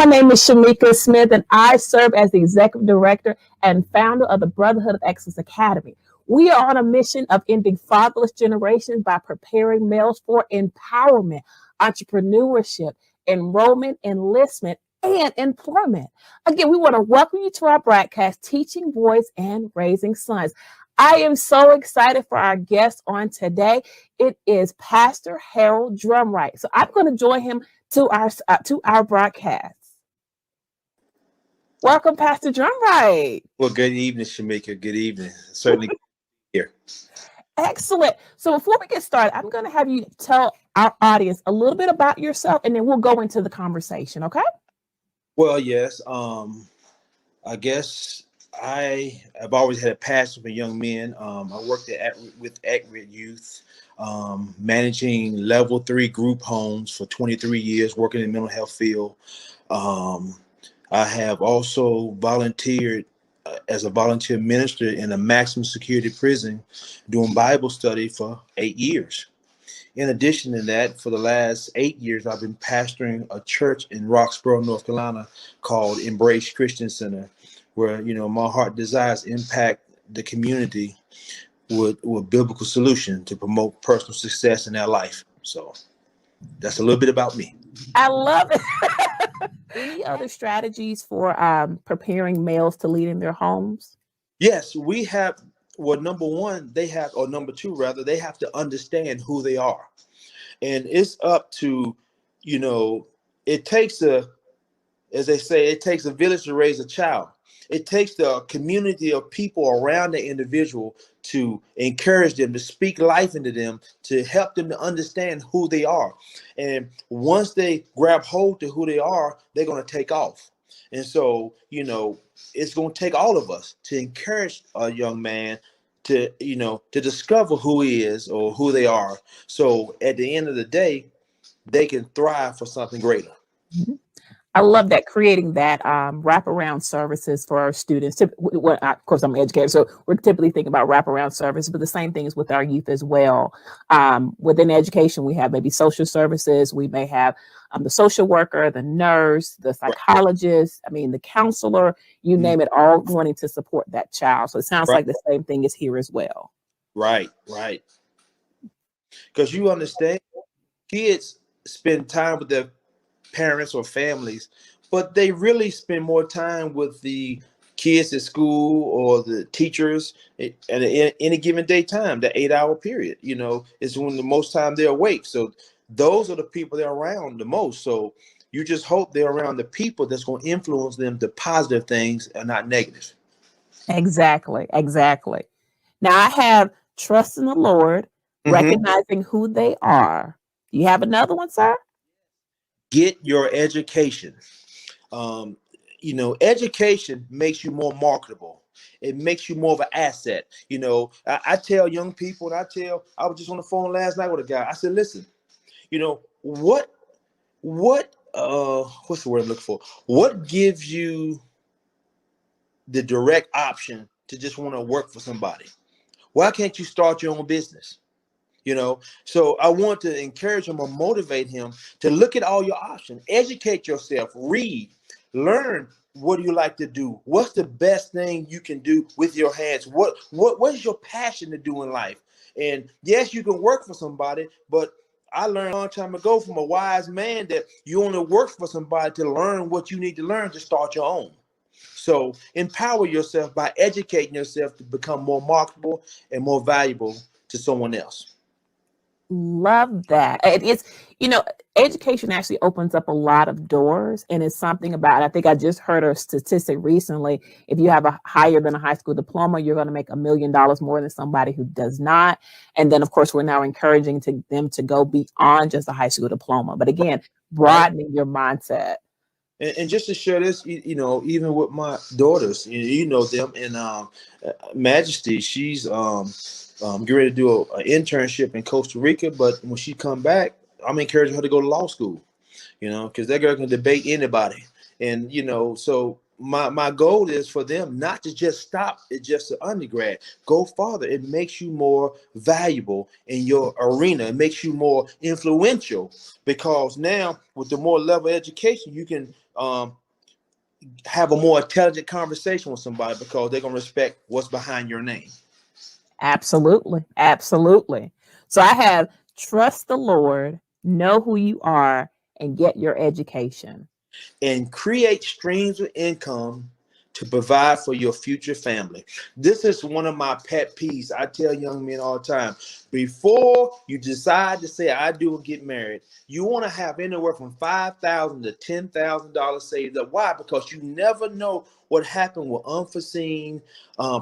name is Shamika Smith, and I serve as the executive director and founder of the Brotherhood of Excellence Academy. We are on a mission of ending fatherless generations by preparing males for empowerment, entrepreneurship, enrollment, enlistment, and employment. Again, we want to welcome you to our broadcast, Teaching Boys and Raising Sons. I am so excited for our guest on today. It is Pastor Harold Drumright. So I'm going to join him to our broadcast. Welcome, Pastor Drumright. Well, good evening, Shamika. Good evening. Certainly here. Excellent. So before we get started, I'm going to have you tell our audience a little bit about yourself, and then we'll go into the conversation. Okay? Well, yes. I guess I have always had a passion for young men. I worked with At-Risk Youth, managing level 3 group homes for 23 years, working in the mental health field. I have also volunteered as a volunteer minister in a maximum security prison doing Bible study for 8 years. In addition to that, for the last 8 years, I've been pastoring a church in Roxborough, North Carolina called Embrace Christian Center, where, my heart desires impact the community with biblical solution to promote personal success in their life. So that's a little bit about me. I love it. Any other strategies for preparing males to lead in their homes? Yes, we have. Well, number one, number two, rather, they have to understand who they are. And it's up to, it takes as they say, it takes a village to raise a child. It takes the community of people around the individual to encourage them, to speak life into them, to help them to understand who they are. And once they grab hold to who they are, they're going to take off. And so, it's going to take all of us to encourage a young man to discover who he is or who they are. So at the end of the day, they can thrive for something greater. Mm-hmm. I love that, creating that wraparound services for our students. Of course, I'm an educator, so we're typically thinking about wraparound service, but the same thing is with our youth as well. Within education, we have maybe social services. We may have the social worker, the nurse, the psychologist, the counselor, you name it, all wanting to support that child. So it sounds like the same thing is here as well. Right. Because you understand, kids spend time with their parents or families, but they really spend more time with the kids at school or the teachers at any given day time. The 8-hour period, is when the most time they're awake. So those are the people they're around the most. So you just hope they're around the people that's going to influence them to positive things and not negative. Exactly. Now I have trust in the Lord, recognizing who they are. You have another one, sir? Get your education. Education makes you more marketable. It makes you more of an asset. I tell young people, and I was just on the phone last night with a guy. I said, listen, what's the word I'm looking for? What gives you the direct option to just want to work for somebody? Why can't you start your own business? So I want to encourage him or motivate him to look at all your options, educate yourself, read, learn. What do you like to do? What's the best thing you can do with your hands? What is your passion to do in life? And yes, you can work for somebody, but I learned a long time ago from a wise man that you only work for somebody to learn what you need to learn to start your own. So empower yourself by educating yourself to become more marketable and more valuable to someone else. Love that. It's, education actually opens up a lot of doors, and it's something about, I think I just heard a statistic recently. If you have a higher than a high school diploma, you're going to make $1 million more than somebody who does not. And then, of course, we're now encouraging them to go beyond just a high school diploma. But again, broadening your mindset. And just to share this, even with my daughters, them, and Majesty, she's getting ready to do an internship in Costa Rica. But when she come back, I'm encouraging her to go to law school, because that girl can debate anybody. And, so my goal is for them not to just stop at just an undergrad. Go farther. It makes you more valuable in your arena. It makes you more influential, because now with the more level education, you can have a more intelligent conversation with somebody because they're going to respect what's behind your name. Absolutely. Absolutely. So I have trust the Lord, know who you are, and get your education. And create streams of income to provide for your future family. This is one of my pet peeves. I tell young men all the time, before you decide to say I do and get married, you want to have anywhere from $5,000 to $10,000 saved up. Why? Because you never know what happened with unforeseen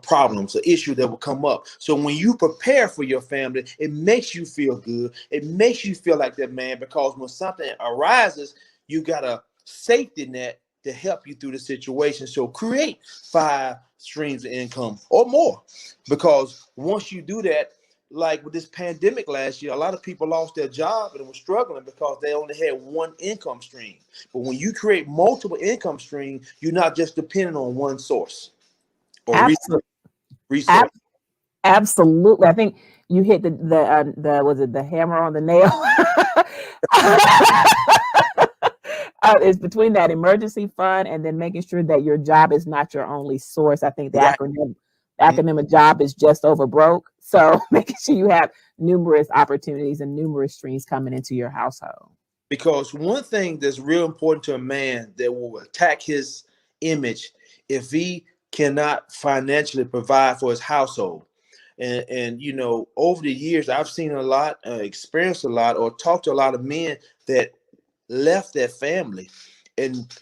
problems or issues that will come up. So when you prepare for your family, it makes you feel good. It makes you feel like that man, because when something arises, you got a safety net to help you through the situation. So create 5 streams of income or more, because once you do that, like with this pandemic last year, a lot of people lost their job and were struggling because they only had one income stream. But when you create multiple income streams, you're not just depending on one source or resource. Absolutely. I think you hit the was it the hammer on the nail? It's between that emergency fund and then making sure that your job is not your only source. I think the acronym of job is just over broke. So making sure you have numerous opportunities and numerous streams coming into your household. Because one thing that's real important to a man that will attack his image if he cannot financially provide for his household. And you know, over the years, I've seen a lot, experienced a lot, or talked to a lot of men that left their family, and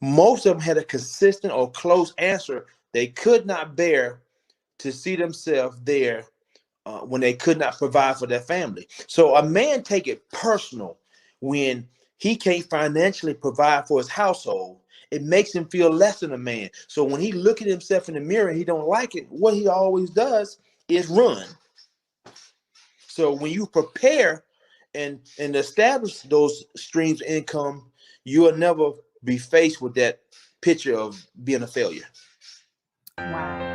most of them had a consistent or close answer. They could not bear to see themselves there when they could not provide for their family. So a man take it personal when he can't financially provide for his household. It makes him feel less than a man. So when he look at himself in the mirror and he don't like it, what he always does is run. So when you prepare and establish those streams of income, you will never be faced with that picture of being a failure. Wow.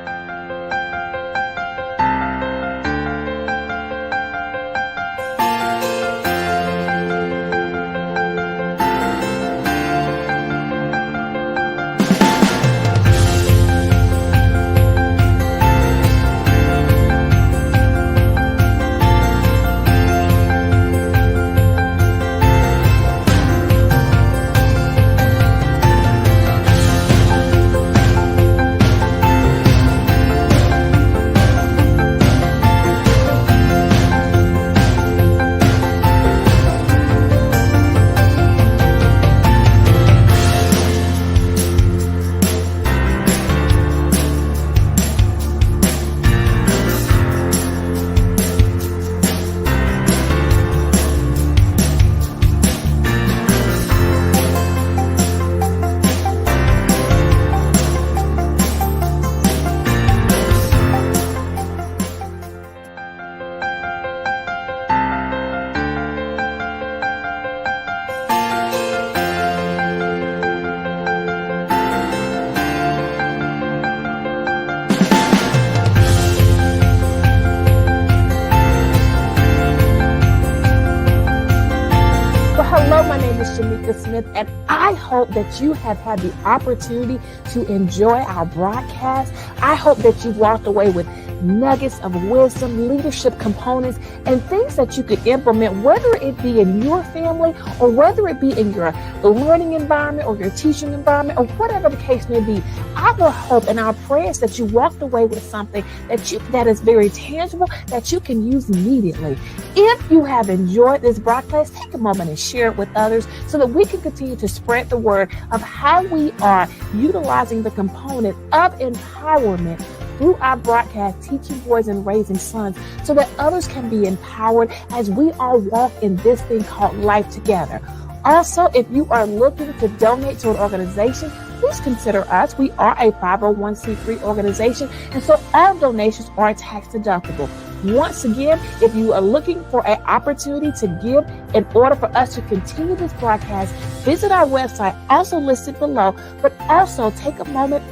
Smith, and I hope that you have had the opportunity to enjoy our broadcast. I hope that you walked away with nuggets of wisdom, leadership components, and things that you could implement, whether it be in your family or whether it be in your learning environment or your teaching environment or whatever the case may be. Our hope and our prayer is that you walked away with something that is very tangible that you can use immediately. If you have enjoyed this broadcast, take a moment and share it with others so that we can continue to spread the word of how we are utilizing the component of empowerment through our broadcast, Teaching Boys and Raising Sons, so that others can be empowered as we all walk in this thing called life together. Also, if you are looking to donate to an organization, please consider us. We are a 501c3 organization, and so all donations are tax deductible. Once again, if you are looking for an opportunity to give in order for us to continue this broadcast, visit our website, also listed below, but also take a moment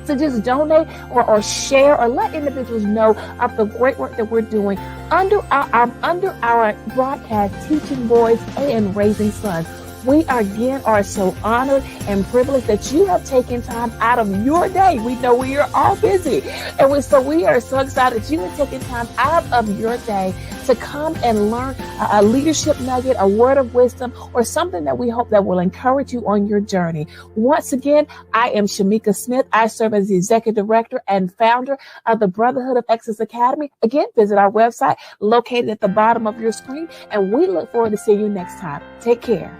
to just donate or share or let individuals know of the great work that we're doing under our broadcast, Teaching Boys and Raising Sons. We are so honored and privileged that you have taken time out of your day. We know we are all busy. And we are so excited that you have taken time out of your day to come and learn a leadership nugget, a word of wisdom, or something that we hope that will encourage you on your journey. Once again, I am Shamika Smith. I serve as the Executive Director and founder of the Brotherhood of Excellence Academy. Again, visit our website located at the bottom of your screen, and we look forward to seeing you next time. Take care.